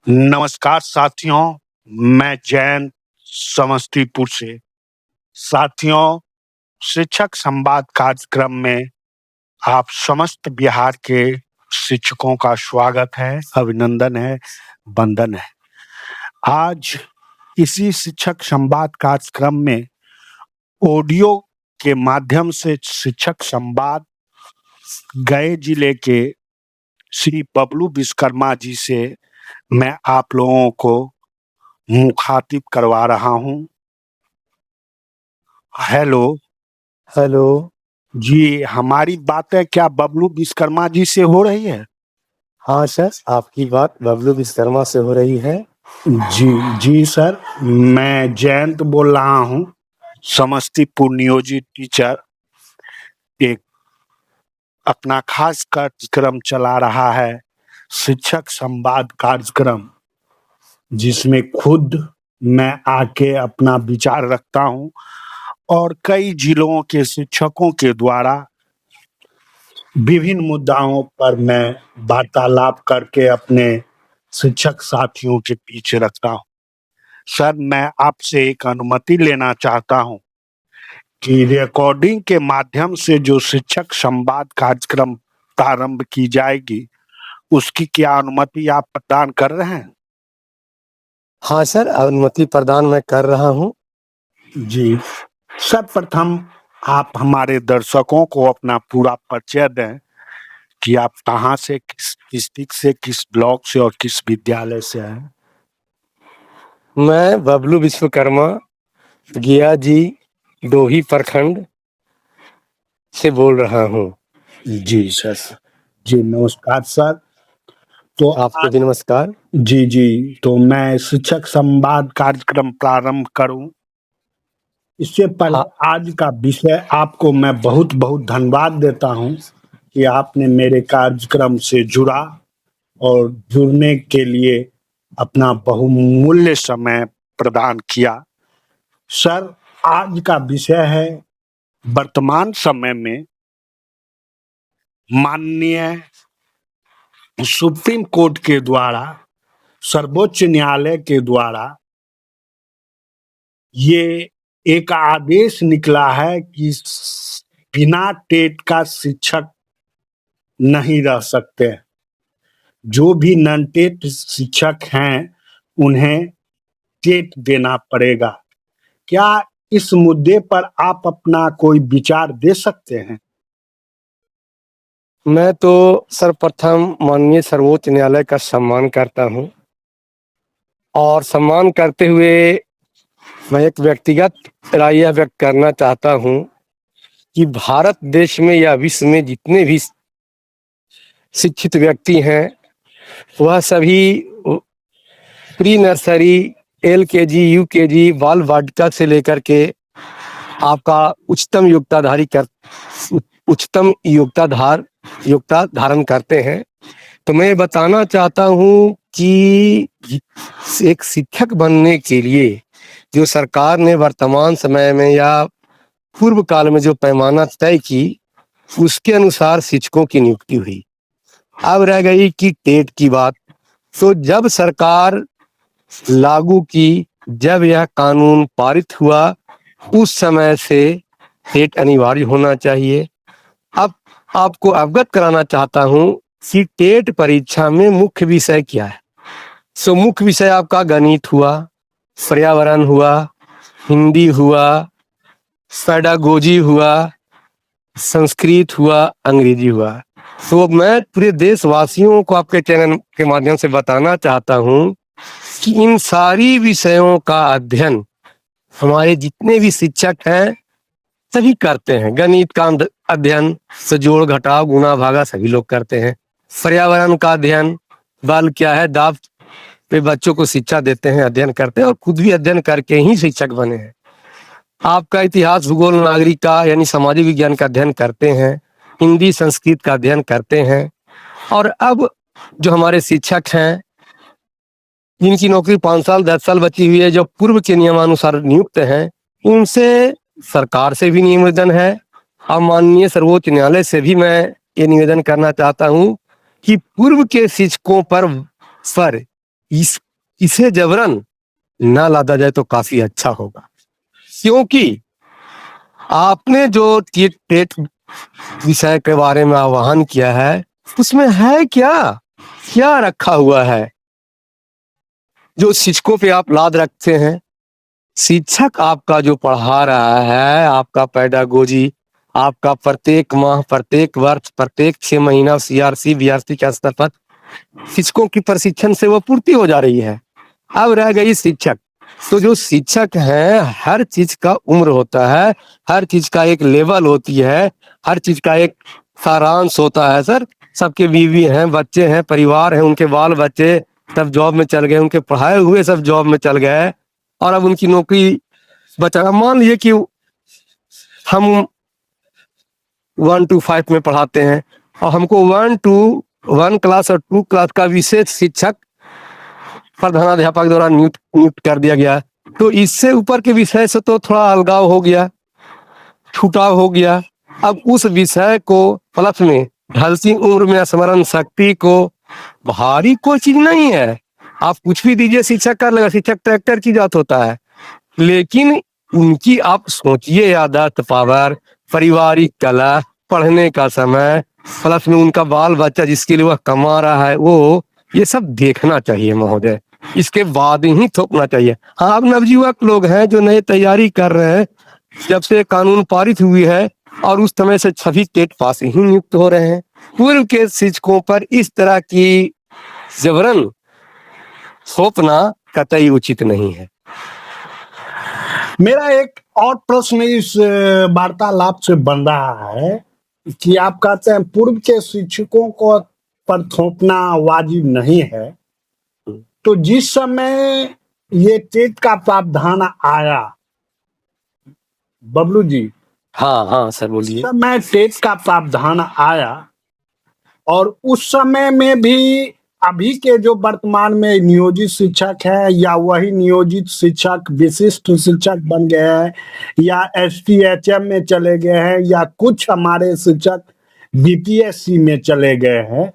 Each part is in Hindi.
नमस्कार साथियों, मैं जैन समस्तीपुर से। साथियों, शिक्षक संवाद कार्यक्रम में आप समस्त बिहार के शिक्षकों का स्वागत है, अभिनंदन है, वंदन है। आज इसी शिक्षक संवाद कार्यक्रम में ऑडियो के माध्यम से शिक्षक संवाद गए जिले के श्री बबलू विश्वकर्मा जी से मैं आप लोगों को मुखातिब करवा रहा हूं। Hello hello. जी, हमारी बातें क्या बबलू विश्वकर्मा जी से हो रही है? हाँ सर, आपकी बात बबलू विश्वकर्मा से हो रही है। जी सर, मैं जयंत बोल रहा हूँ, समस्तीपुर नियोजित टीचर। एक अपना खास कार्यक्रम चला रहा है, शिक्षक संवाद कार्यक्रम, जिसमें खुद मैं आके अपना विचार रखता हूँ और कई जिलों के शिक्षकों के द्वारा विभिन्न मुद्दाओं पर मैं वार्तालाप करके अपने शिक्षक साथियों के पीछे रखता हूँ। सर, मैं आपसे एक अनुमति लेना चाहता हूँ कि रिकॉर्डिंग के माध्यम से जो शिक्षक संवाद कार्यक्रम प्रारंभ की जाएगी, उसकी क्या अनुमति आप प्रदान कर रहे हैं? हाँ सर, अनुमति प्रदान मैं कर रहा हूँ। जी, सर्वप्रथम आप हमारे दर्शकों को अपना पूरा परिचय दें कि आप कहाँ से, किस डिस्ट्रिक्ट से, किस ब्लॉक से और किस विद्यालय से हैं? मैं बबलू विश्वकर्मा गिया जी डोही प्रखंड से बोल रहा हूँ। जी सर। जी नमस्कार सर। तो आपको भी नमस्कार। जी, तो मैं शिक्षक संवाद कार्यक्रम प्रारंभ करूं इससे पहले हाँ, आज का विषय आपको मैं बहुत बहुत धन्यवाद देता हूं कि आपने मेरे कार्यक्रम से जुड़ा और जुड़ने के लिए अपना बहुमूल्य समय प्रदान किया। सर, आज का विषय है वर्तमान समय में माननीय सुप्रीम कोर्ट के द्वारा, सर्वोच्च न्यायालय के द्वारा ये एक आदेश निकला है कि बिना टेट का शिक्षक नहीं रह सकते। जो भी नॉन टेट शिक्षक हैं, उन्हें टेट देना पड़ेगा। क्या इस मुद्दे पर आप अपना कोई विचार दे सकते हैं? मैं तो सर्वप्रथम माननीय सर्वोच्च न्यायालय का सम्मान करता हूँ और सम्मान करते हुए मैं एक व्यक्तिगत राय यह व्यक्त करना चाहता हूँ कि भारत देश में या विश्व में जितने भी शिक्षित व्यक्ति हैं वह सभी प्री नर्सरी, LKG, UKG, बाल वाटिका से लेकर के आपका उच्चतम योग्यता धारण करते हैं। तो मैं बताना चाहता हूँ कि एक शिक्षक बनने के लिए जो सरकार ने वर्तमान समय में या पूर्व काल में जो पैमाना तय की, उसके अनुसार शिक्षकों की नियुक्ति हुई। अब रह गई कि टेट की बात। तो जब सरकार लागू की, जब यह कानून पारित हुआ, उस समय से टेट अनिवार्य होना चाहिए। अब आपको अवगत कराना चाहता हूं कि टेट परीक्षा में मुख्य विषय क्या है। सो मुख्य विषय आपका गणित हुआ, पर्यावरण हुआ, हिंदी हुआ, पेडागोजी हुआ, संस्कृत हुआ, अंग्रेजी हुआ। तो मैं पूरे देशवासियों को आपके चैनल के माध्यम से बताना चाहता हूं कि इन सारी विषयों का अध्ययन हमारे जितने भी शिक्षक हैं सभी करते हैं। गणित का अध्ययन से जोड़ घटाव गुणा भागा सभी लोग करते हैं। पर्यावरण का अध्ययन, बल क्या है, दाब पे बच्चों को शिक्षा देते हैं, अध्ययन करते हैं और खुद भी अध्ययन करके ही शिक्षक बने हैं। आपका इतिहास, भूगोल, नागरिक का यानी सामाजिक विज्ञान का अध्ययन करते हैं, हिंदी संस्कृत का अध्ययन करते हैं। और अब जो हमारे शिक्षक हैं जिनकी नौकरी 5 साल 10 साल बची हुई है, जो पूर्व के नियमानुसार नियुक्त हैं, उनसे सरकार से भी निवेदन है और माननीय सर्वोच्च न्यायालय से भी मैं ये निवेदन करना चाहता हूँ कि पूर्व के शिक्षकों पर इसे जबरन ना लादा जाए तो काफी अच्छा होगा, क्योंकि आपने जो टेट विषय के बारे में आह्वान किया है उसमें है क्या, क्या रखा हुआ है जो शिक्षकों पे आप लाद रखते हैं। शिक्षक आपका जो पढ़ा रहा है, आपका पेडागोजी, आपका प्रत्येक माह, प्रत्येक वर्ष, प्रत्येक 6 महीना सीआरसी बीआरसी के स्तर पर शिक्षकों की प्रशिक्षण से वो पूर्ति हो जा रही है। अब रह गई शिक्षक, तो जो शिक्षक हैं हर चीज का उम्र होता है, हर चीज का एक लेवल होती है, हर चीज का एक सारांश होता है सर। सबके बीवी हैं, बच्चे हैं, परिवार हैं, उनके बाल बच्चे सब जॉब में चल गए, उनके पढ़ाए हुए सब जॉब में चल गए और अब उनकी नौकरी बचा। मान लीजिए कि हम 1 to 5 में पढ़ाते हैं और हमको 1 क्लास और 2 क्लास का विशेष शिक्षक प्रधानाध्यापक द्वारा नियुक्त कर दिया गया, तो इससे ऊपर के विषय से तो थोड़ा अलगाव हो गया, छुटाव हो गया। अब उस विषय को प्लस में ढलती उम्र में स्मरण शक्ति को भारी कोई चीज नहीं है। आप कुछ भी दीजिए शिक्षक कर लेगा, शिक्षक ट्रैक्टर की जात होता है, लेकिन उनकी आप सोचिए यादाश्त पावर, पारिवारिक कला, पढ़ने का समय, प्लस में उनका बाल बच्चा जिसके लिए वह कमा रहा है, वो ये सब देखना चाहिए महोदय, इसके बाद ही थोपना चाहिए। हाँ, अब नवयुवक लोग हैं जो नए तैयारी कर रहे हैं, जब से कानून पारित हुई है और उस समय से सभी टेट पास ही नियुक्त हो रहे हैं। पूर्व के शिक्षकों पर इस तरह की जबरन थोपना कतई उचित नहीं है। मेरा एक और प्रश्न इस वार्तालाप से बन रहा है कि आप कहते हैं पूर्व के शिक्षकों को पर थोपना वाजिब नहीं है, तो जिस समय ये टेट का प्रावधान आया, बबलू जी, हाँ हाँ सर बोलिए। समय टेट का प्रावधान आया और उस समय में भी अभी के जो वर्तमान में नियोजित शिक्षक है या वही नियोजित शिक्षक विशिष्ट शिक्षक बन गए हैं या एसटीएचएम में चले गए हैं या कुछ हमारे शिक्षक बीपीएससी में चले गए हैं,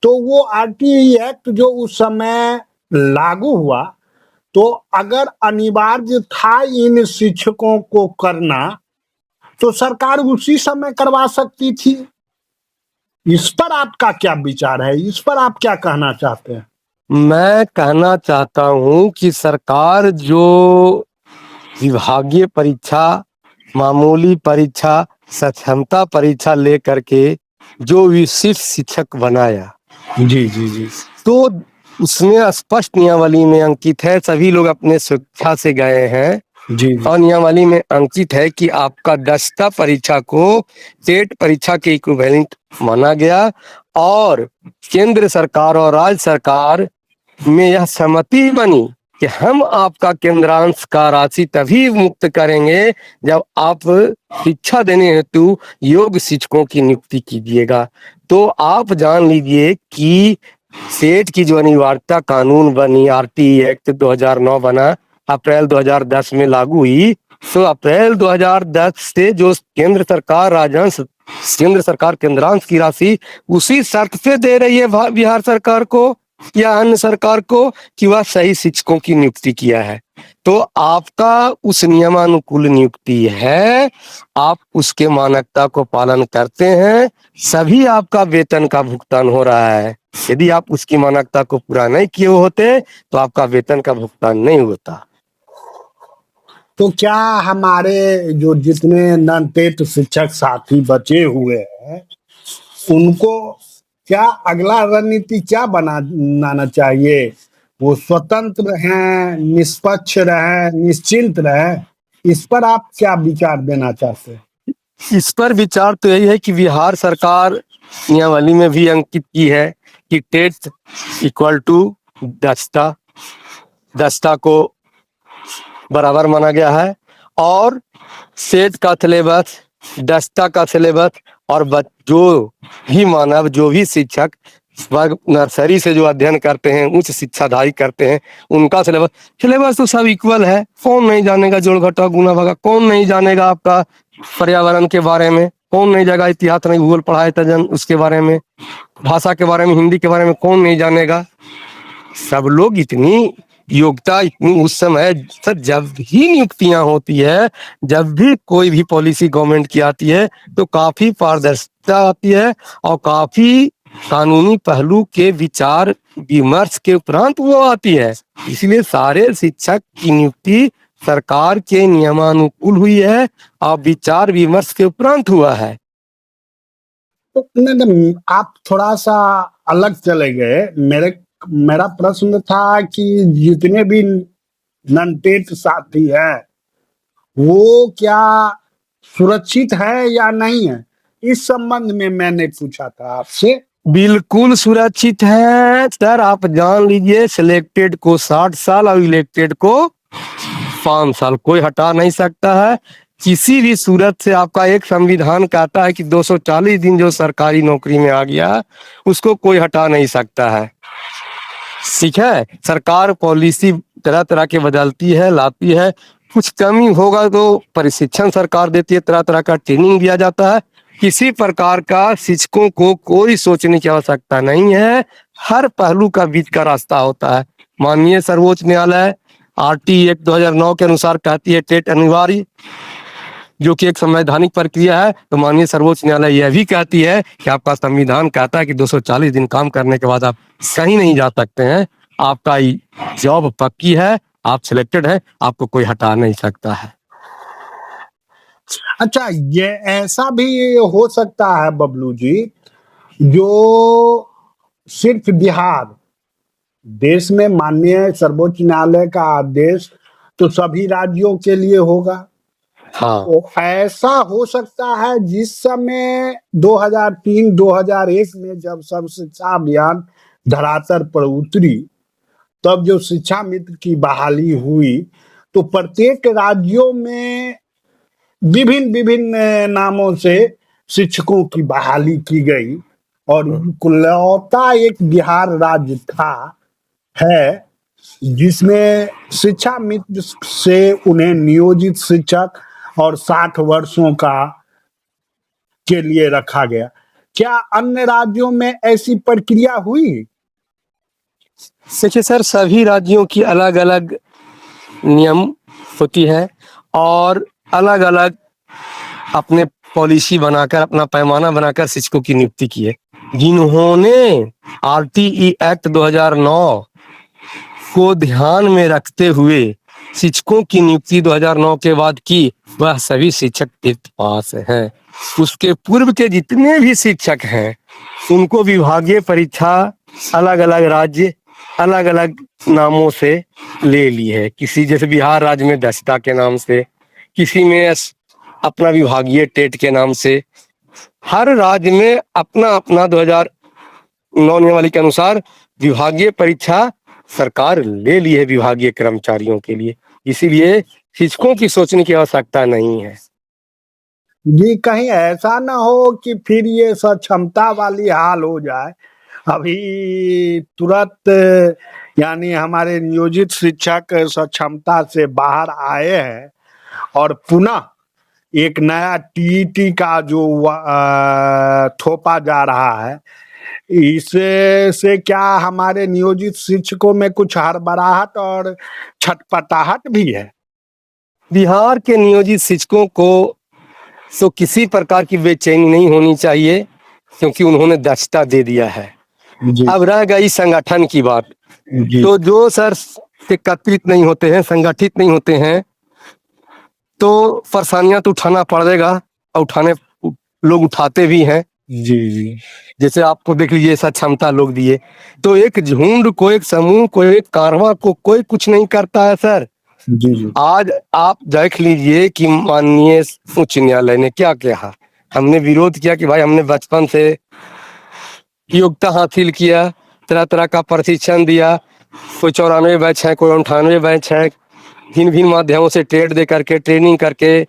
तो वो आरटीई एक्ट जो उस समय लागू हुआ, तो अगर अनिवार्य था इन शिक्षकों को करना तो सरकार उसी समय करवा सकती थी। इस पर आपका क्या विचार है, इस पर आप क्या कहना चाहते हैं? मैं कहना चाहता हूं कि सरकार जो विभागीय परीक्षा, मामूली परीक्षा, सक्षमता परीक्षा लेकर के जो विशिष्ट शिक्षक बनाया, जी जी जी, तो उसमें स्पष्ट नियमावली में अंकित है, सभी लोग अपने स्वेच्छा से गए हैं जी और नियमावली में अंकित है कि आपका दक्षता परीक्षा को टेट परीक्षा के इक्विवेलेंट माना गया और केंद्र सरकार और राज्य सरकार में यह सहमति बनी कि हम आपका केंद्रांश का राशि तभी मुक्त करेंगे जब आप शिक्षा देने हेतु योग्य शिक्षकों की नियुक्ति कीजिएगा। तो आप जान लीजिए कि सेठ की जो अनिवार्यता कानून बनी, आरटीई एक्ट 2009 बना, अप्रैल 2010 में लागू हुई, तो अप्रैल 2010 से जो केंद्र सरकार राजस्व, केंद्र सरकार केंद्रांश की राशि उसी शर्त पे दे रही है बिहार सरकार को या अन्य सरकार को कि वह सही शिक्षकों की नियुक्ति किया है। तो आपका उस नियमानुकूल नियुक्ति है, आप उसके मानकता को पालन करते हैं, सभी आपका वेतन का भुगतान हो रहा है। यदि आप उसकी मानकता को पूरा नहीं किए होते तो आपका वेतन का भुगतान नहीं होता। तो क्या हमारे जो जितने नॉन टेट शिक्षक साथी बचे हुए हैं उनको क्या अगला रणनीति क्या बनाना चाहिए? वो स्वतंत्र रहें, निष्पक्ष रहें, निश्चिंत रहें, इस पर आप क्या विचार देना चाहते हैं? इस पर विचार तो यही है कि बिहार सरकार नियमावली में भी अंकित की है कि टेट इक्वल टू दक्षता, दक्षता को बराबर माना गया है और सेट का सिलेबस, दक्षता का सिलेबस और जो भी मानव, जो भी शिक्षक वर्ग नर्सरी से जो अध्ययन करते हैं, उच्च शिक्षाधारी करते हैं, उनका सिलेबस तो सब इक्वल है। कौन नहीं जानेगा जोड़ घटा गुना भागा, कौन नहीं जानेगा आपका पर्यावरण के बारे में, कौन नहीं जाएगा इतिहास नहीं भूगोल पढ़ाए तजन उसके बारे में, भाषा के बारे में, हिंदी के बारे में कौन नहीं जानेगा। सब लोग इतनी योग्यता इतनी उस समय सर जब भी नियुक्तियां होती है, जब भी कोई भी पॉलिसी गवर्नमेंट की आती है तो काफी पारदर्शिता आती है और काफी कानूनी पहलू के विचार विमर्श के उपरांत वो आती है। इसलिए सारे शिक्षक की नियुक्ति सरकार के नियमानुकूल हुई है और विचार विमर्श के उपरांत हुआ है। तो नहीं, आप थोड़ा सा अलग चले गए। मेरा प्रश्न था कि जितने भी नन-टेट साथी हैं, वो क्या सुरक्षित है या नहीं है? इस संबंध में मैंने पूछा था आपसे। बिल्कुल सुरक्षित है सर। आप जान लीजिए, सिलेक्टेड को 60 साल और इलेक्टेड को 5 साल, कोई हटा नहीं सकता है। किसी भी सूरत से आपका एक संविधान कहता है कि 240 दिन जो सरकारी नौकरी में आ गया उसको कोई हटा नहीं सकता है। ठीक है, सरकार पॉलिसी तरह तरह के बदलती है, लाती है। कुछ कमी होगा तो प्रशिक्षण सरकार देती है, तरह तरह का ट्रेनिंग दिया जाता है। किसी प्रकार का शिक्षकों को कोई सोचने की आवश्यकता नहीं है। हर पहलू का बीच का रास्ता होता है। माननीय सर्वोच्च न्यायालय आरटी एक्ट 2009 के अनुसार कहती है टेट अनिवार्य, जो कि एक संवैधानिक प्रक्रिया है। तो माननीय सर्वोच्च न्यायालय यह भी कहती है कि आपका संविधान कहता है कि 240 दिन काम करने के बाद आप कहीं नहीं जा सकते हैं। आपका जॉब पक्की है, आप सिलेक्टेड है, आपको कोई हटा नहीं सकता है। अच्छा, ये ऐसा भी हो सकता है बबलू जी, जो सिर्फ बिहार, देश में माननीय सर्वोच्च न्यायालय का आदेश तो सभी राज्यों के लिए होगा। हाँ, तो ऐसा हो सकता है जिस समय 2003-2001 में जब सर्व शिक्षा अभियान धरातल पर उतरी, तब जो शिक्षा मित्र की बहाली हुई, तो प्रत्येक राज्यों में विभिन्न विभिन्न नामों से शिक्षकों की बहाली की गई और इकलौता एक बिहार राज्य था है जिसमें शिक्षा मित्र से उन्हें नियोजित शिक्षक और 60 वर्षों का के लिए रखा गया। क्या अन्य राज्यों में ऐसी प्रक्रिया हुई? देखिए सर, सभी राज्यों की अलग अलग नियम होती है और अलग अलग अपने पॉलिसी बनाकर, अपना पैमाना बनाकर शिक्षकों की नियुक्ति की है। जिन्होंने आरटीई एक्ट 2009 को ध्यान में रखते हुए शिक्षकों की नियुक्ति 2009 के बाद की, वह सभी शिक्षक पास हैं। उसके पूर्व के जितने भी शिक्षक हैं उनको विभागीय परीक्षा अलग अलग राज्य अलग अलग नामों से ले ली है। किसी जैसे बिहार राज्य में दक्षता के नाम से, किसी में अपना विभागीय टेट के नाम से। हर राज्य में अपना अपना 2009 नियमावली के अनुसार विभागीय परीक्षा सरकार ले ली है विभागीय कर्मचारियों के लिए। इसीलिए शिक्षकों की सोचने की आवश्यकता नहीं है। जी, कहीं ऐसा ना हो कि फिर ये सक्षमता वाली हाल हो जाए। अभी तुरंत यानी हमारे नियोजित शिक्षक सक्षमता से बाहर आए हैं और पुनः एक नया टीईटी का जो थोपा जा रहा है, इससे क्या हमारे नियोजित शिक्षकों में कुछ हड़बड़ाहट और छटपटाहट भी है? बिहार के नियोजित शिक्षकों को तो किसी प्रकार की बेचैनी नहीं होनी चाहिए, क्योंकि उन्होंने दक्षता दे दिया है। अब रह गई संगठन की बात, तो जो सर एकत्रित नहीं होते हैं, संगठित नहीं होते हैं, तो परेशानियां तो उठाना पड़ेगा और उठाने लोग उठाते भी हैं। जी। जैसे आपको देख लीजिए, ऐसा क्षमता लोग दिए तो एक झुंड को, एक समूह को, एक कारवां को कोई कुछ नहीं करता है सर। जी। आज आप देख लीजिए कि माननीय उच्च न्यायालय ने क्या कहा। हमने विरोध किया कि भाई हमने बचपन से योग्यता हासिल किया, तरह तरह का प्रशिक्षण दिया, कोई 94 बैच है, कोई 98 बैच है, भिन्न भिन्न माध्यमों से ट्रेड दे करके, ट्रेनिंग करके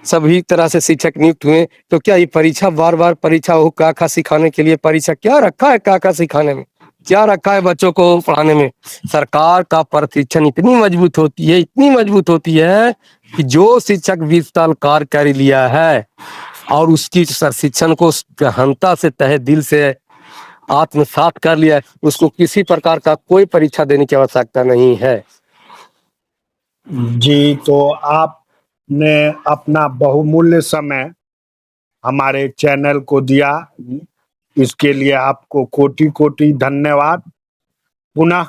सभी तरह से शिक्षक नियुक्त हुए। तो क्या ये परीक्षा बार बार परीक्षा हो, काका सिखाने के लिए परीक्षा क्या रखा है? काका सिखाने में क्या रखा है? बच्चों को पढ़ाने में सरकार का प्रशिक्षण इतनी मजबूत होती है, इतनी मजबूत होती है कि जो शिक्षक 20 साल कार्य कर लिया है और उसकी शिक्षण को गहनता से, तहे दिल से आत्मसात कर लिया है, उसको किसी प्रकार का कोई परीक्षा देने की आवश्यकता नहीं है। जी, तो आपने अपना बहुमूल्य समय हमारे चैनल को दिया, इसके लिए आपको कोटि-कोटि धन्यवाद। पुनः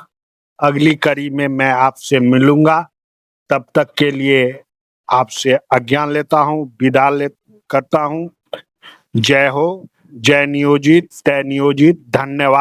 अगली कड़ी में मैं आपसे मिलूँगा, तब तक के लिए आपसे आज्ञा लेता हूँ, विदा करता हूँ। जय हो, जय नियोजित, तय नियोजित, धन्यवाद।